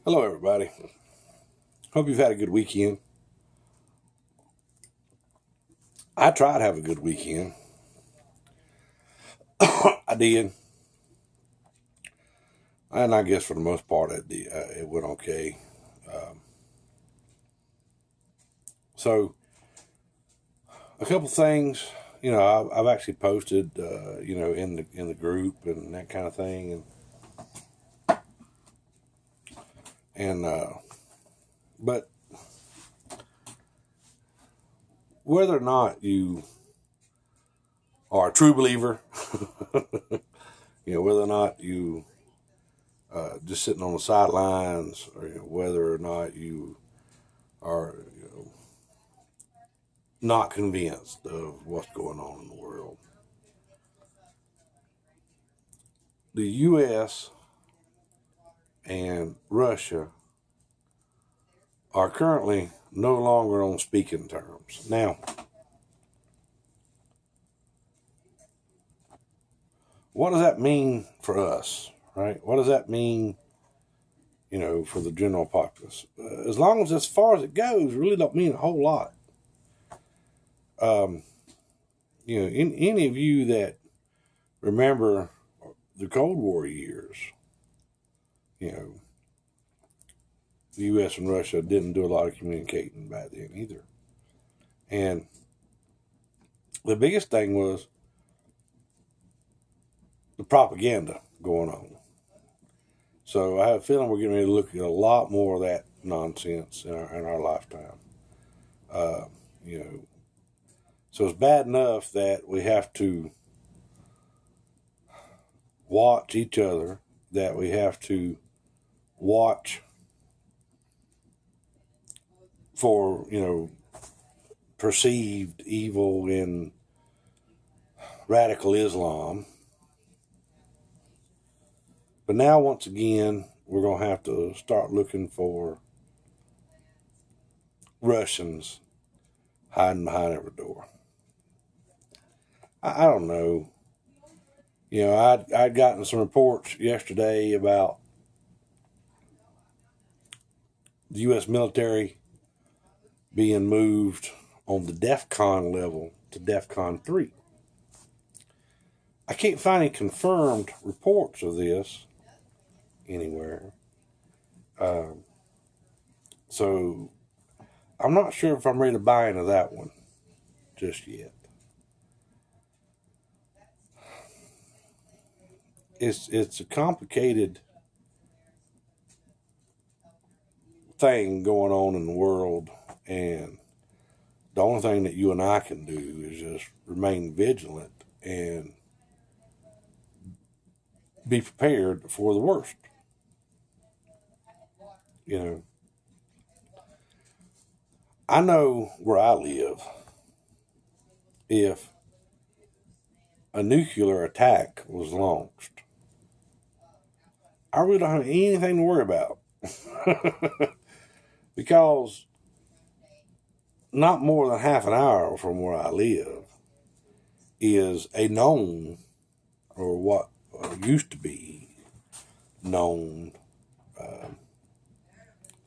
Hello, everybody. Hope you've had a good weekend. I tried to have a good weekend. I did. And I guess for the most part, it went okay. Um, so, a couple things. I've actually posted, in the group and that kind of thing, but whether or not you are a true believer, whether or not you just sitting on the sidelines, or whether or not you are not convinced of what's going on in the world. The U.S. and Russia are currently no longer on speaking terms. Now, what does that mean for us, right? What does that mean, for the general populace? As far as it goes, really don't mean a whole lot. Any of you that remember the Cold War years, the U.S. and Russia didn't do a lot of communicating back then either. And the biggest thing was the propaganda going on. So I have a feeling we're getting ready to look at a lot more of that nonsense in our lifetime. So it's bad enough that we have to watch each other, that we have to watch for, perceived evil in radical Islam. But now, once again, we're going to have to start looking for Russians hiding behind every door. I don't know. I'd gotten some reports yesterday about the U.S. military being moved on the DEFCON level to DEFCON 3. I can't find any confirmed reports of this anywhere. So I'm not sure if I'm ready to buy into that one just yet. It's a complicated thing going on in the world, and the only thing that you and I can do is just remain vigilant and be prepared for the worst. I know where I live, if a nuclear attack was launched, I really don't have anything to worry about. Because not more than half an hour from where I live is a known, or what used to be known,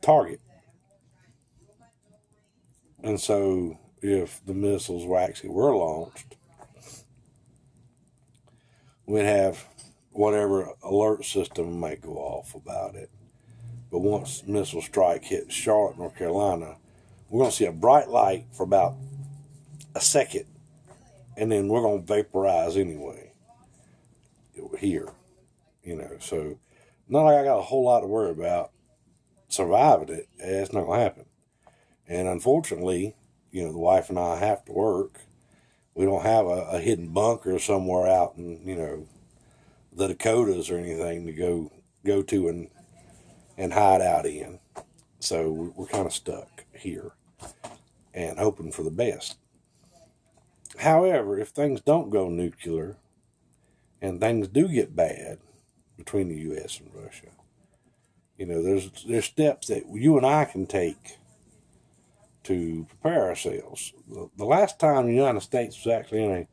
target. And so if the missiles were launched, we'd have whatever alert system might go off about it. But once missile strike hit Charlotte, North Carolina, we're going to see a bright light for about a second, and then we're going to vaporize anyway here. So not like I got a whole lot to worry about surviving it. It's not going to happen. And unfortunately, the wife and I have to work. We don't have a hidden bunker somewhere out in, the Dakotas or anything to go to and hide out in. So we're kind of stuck here and hoping for the best. However, if things don't go nuclear and things do get bad between the U.S. and Russia, there's steps that you and I can take to prepare ourselves. The last time the United States was actually in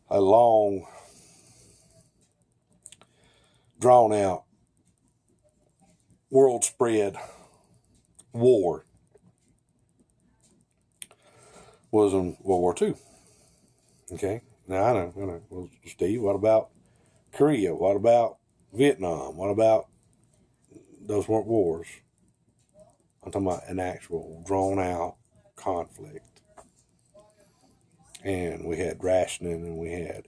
a long, drawn out world spread war was in World War II. Okay? Now, I know. Well, Steve, what about Korea? What about Vietnam? What about... Those weren't wars. I'm talking about an actual drawn-out conflict. And we had rationing, and we had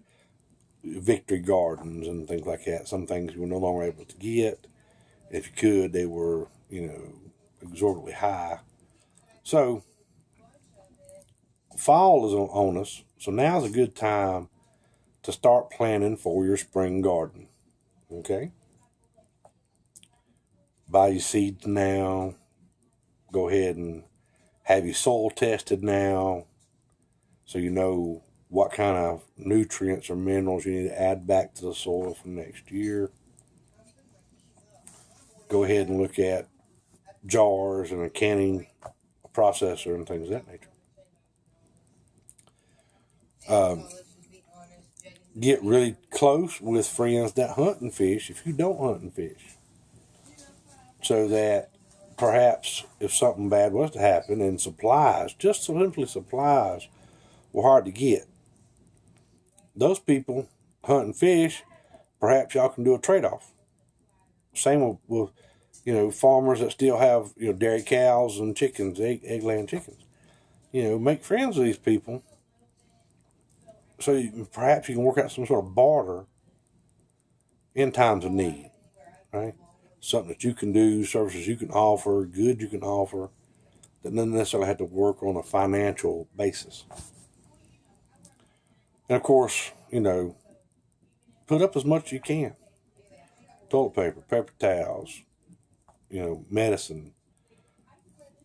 victory gardens and things like that. Some things you were no longer able to get. If you could, they were, exorbitantly high. So, fall is on us. So now's a good time to start planning for your spring garden. Okay? Buy your seeds now. Go ahead and have your soil tested now, so you know what kind of nutrients or minerals you need to add back to the soil for next year. Go ahead and look at jars and a canning processor and things of that nature. Get really close with friends that hunt and fish if you don't hunt and fish, so that perhaps if something bad was to happen and supplies, just simply supplies, were hard to get, those people hunt and fish, perhaps y'all can do a trade-off. Same with farmers that still have dairy cows and chickens, egg-laying chickens. Make friends with these people, so perhaps you can work out some sort of barter in times of need, right? Something that you can do, services you can offer, goods you can offer, that doesn't necessarily have to work on a financial basis. And of course, put up as much as you can. Toilet paper, paper towels, medicine,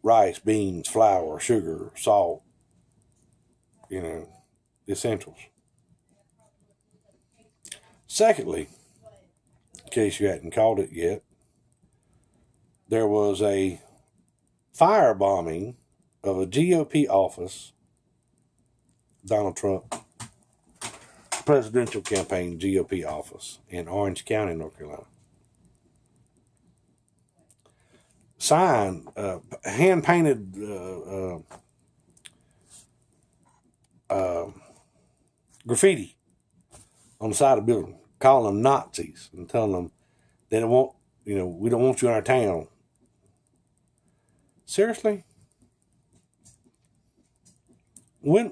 rice, beans, flour, sugar, salt, the essentials. Secondly, in case you hadn't caught it yet, there was a firebombing of a GOP office, Donald Trump presidential campaign GOP office in Orange County, North Carolina. Sign, hand-painted graffiti on the side of the building, calling them Nazis and telling them they don't want, we don't want you in our town. Seriously? When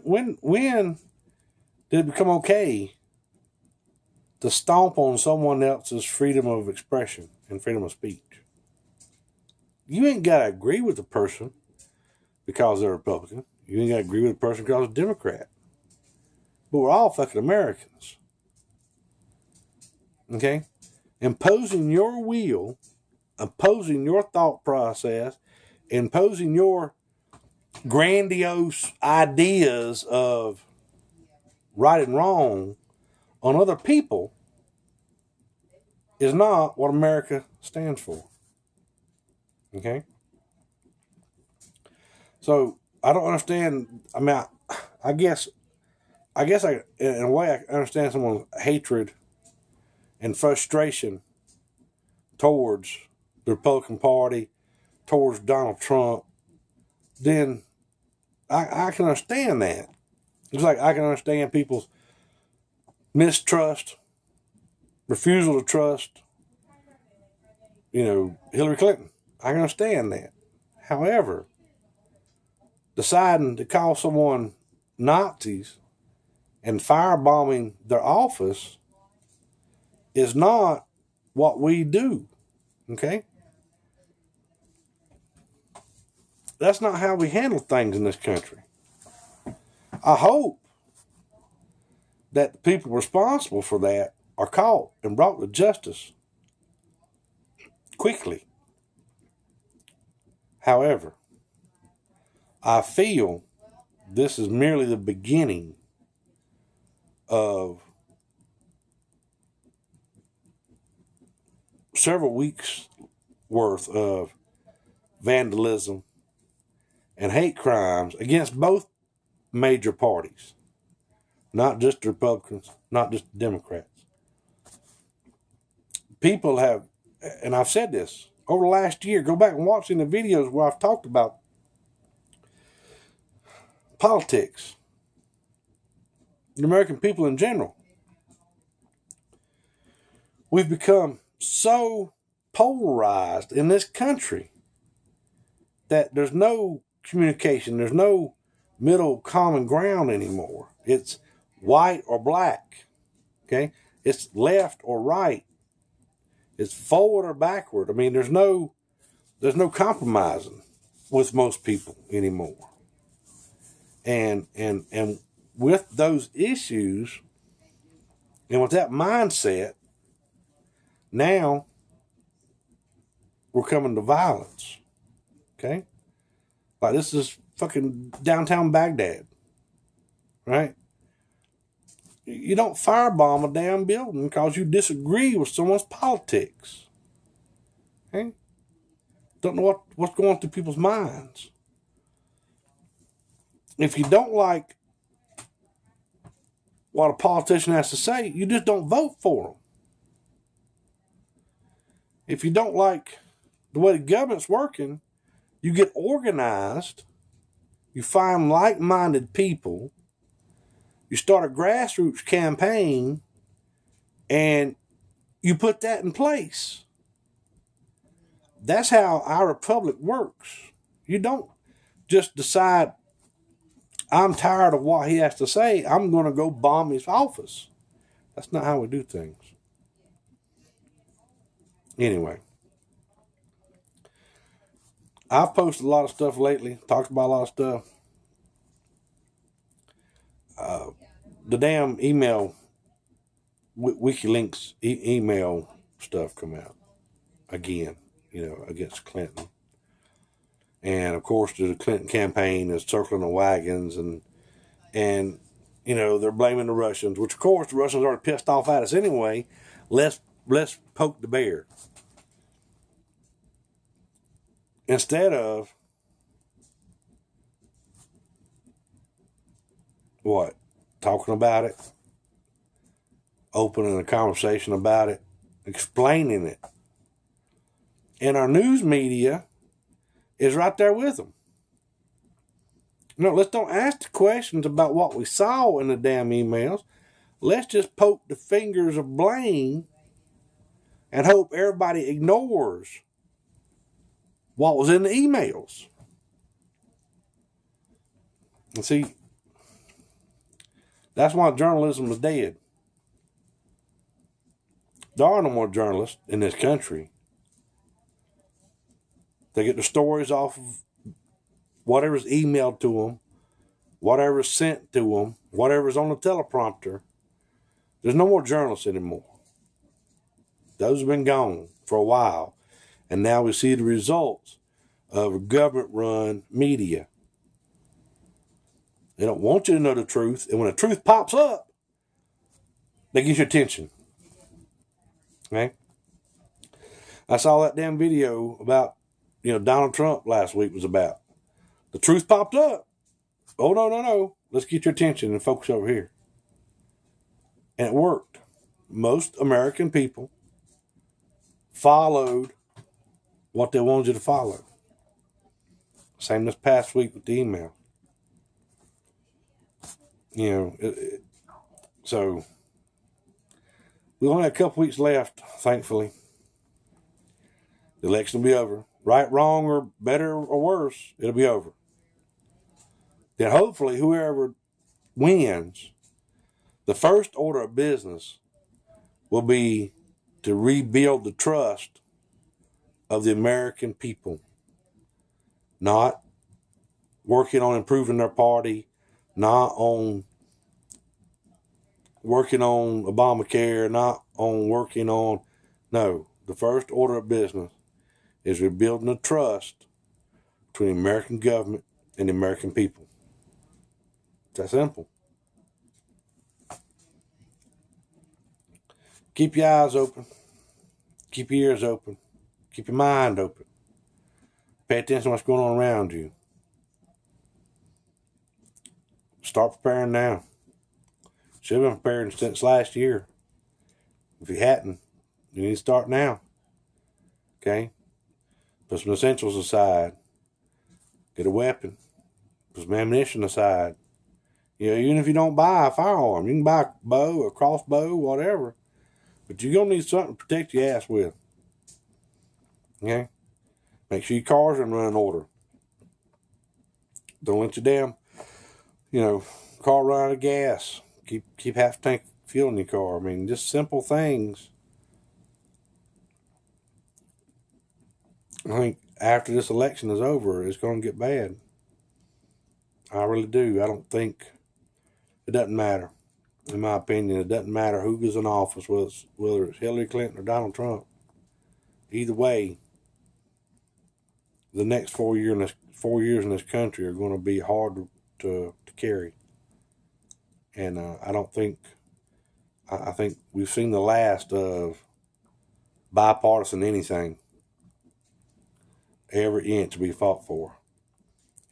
did it become okay to stomp on someone else's freedom of expression and freedom of speech? You ain't got to agree with the person because they're Republican. You ain't got to agree with the person because they're Democrat. But we're all fucking Americans. Okay? Imposing your will, imposing your thought process, imposing your grandiose ideas of right and wrong on other people is not what America stands for. Okay? So, I don't understand. I mean, I guess in a way I understand someone's hatred and frustration towards the Republican Party, towards Donald Trump. Then I can understand that. It's like I can understand people's mistrust, refusal to trust, Hillary Clinton. I can understand that. However, deciding to call someone Nazis and firebombing their office is not what we do. Okay? That's not how we handle things in this country. I hope that the people responsible for that are caught and brought to justice quickly. However, I feel this is merely the beginning of several weeks worth of vandalism and hate crimes against both major parties, not just the Republicans, not just the Democrats. People have, and I've said this over the last year. Go back and watch in the videos where I've talked about politics, the American people in general. We've become so polarized in this country that there's no communication, there's no middle common ground anymore. It's white or black, okay? It's left or right. It's forward or backward. I mean, there's no compromising with most people anymore. And with those issues and with that mindset, now we're coming to violence. Okay? Like this is fucking downtown Baghdad. Right? You don't firebomb a damn building because you disagree with someone's politics. Okay? Don't know what's going through people's minds. If you don't like what a politician has to say, you just don't vote for them. If you don't like the way the government's working, you get organized, you find like-minded people, you start a grassroots campaign, and you put that in place. That's how our republic works. You don't just decide, I'm tired of what he has to say, I'm going to go bomb his office. That's not how we do things. Anyway, I've posted a lot of stuff lately, talked about a lot of stuff. The damn email, WikiLeaks email stuff come out again, against Clinton. And of course, the Clinton campaign is circling the wagons, and they're blaming the Russians, which of course the Russians are already pissed off at us anyway. Let's poke the bear. Instead of what? Talking about it, opening a conversation about it, explaining it. And our news media is right there with them. No, let's don't ask the questions about what we saw in the damn emails. Let's just poke the fingers of blame and hope everybody ignores what was in the emails. And see, that's why journalism is dead. There are no more journalists in this country. They get the stories off of whatever's emailed to them, whatever's sent to them, whatever's on the teleprompter. There's no more journalists anymore. Those have been gone for a while. And now we see the results of government-run media. They don't want you to know the truth. And when the truth pops up, they get your attention. Okay? I saw that damn video about, Donald Trump last week was about. The truth popped up. Oh, no. Let's get your attention and focus over here. And it worked. Most American people followed what they wanted you to follow. Same this past week with the email. So we only have a couple weeks left, thankfully. The election will be over. Right, wrong, or better or worse, it'll be over. Then hopefully whoever wins, the first order of business will be to rebuild the trust of the American people. Not working on improving their party, not on working on Obamacare, not on working on... No, the first order of business is rebuilding the trust between the American government and the American people. It's that simple. Keep your eyes open. Keep your ears open. Keep your mind open. Pay attention to what's going on around you. Start preparing now. Should have been preparing since last year. If you hadn't, you need to start now. Okay? Put some essentials aside. Get a weapon. Put some ammunition aside. You know, even if you don't buy a firearm, you can buy a bow, a crossbow, whatever. But you're going to need something to protect your ass with. Okay? Make sure your car's in running order. Don't let your damn, car run out of gas. Keep half a tank of fuel in your car. I mean, just simple things. I think after this election is over, it's going to get bad. I really do. I don't think it doesn't matter. In my opinion, it doesn't matter who goes in office, whether it's Hillary Clinton or Donald Trump. Either way, the next 4 years in this country are going to be hard to carry. And I think we've seen the last of bipartisan anything. Every inch we fought for.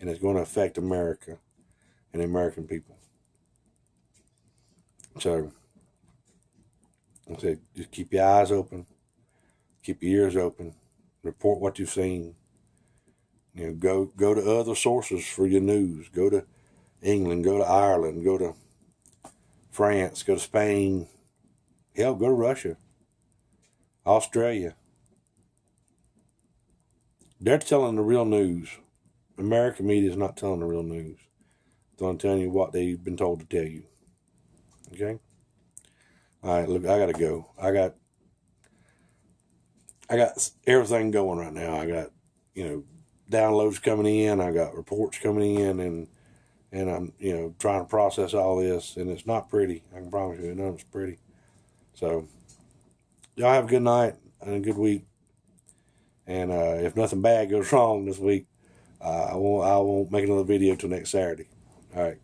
And it's going to affect America and the American people. So, I said, just keep your eyes open, keep your ears open, report what you've seen. Go to other sources for your news. Go to England, go to Ireland, go to France, go to Spain. Hell, go to Russia, Australia. They're telling the real news. American media is not telling the real news. They're telling you what they've been told to tell you. Okay? All right, look, I gotta go. I got everything going right now. I got, downloads coming in. I got reports coming in, and I'm, trying to process all this, and it's not pretty. I can promise you, none of it's pretty. So, y'all have a good night and a good week. And if nothing bad goes wrong this week, I won't make another video till next Saturday. All right.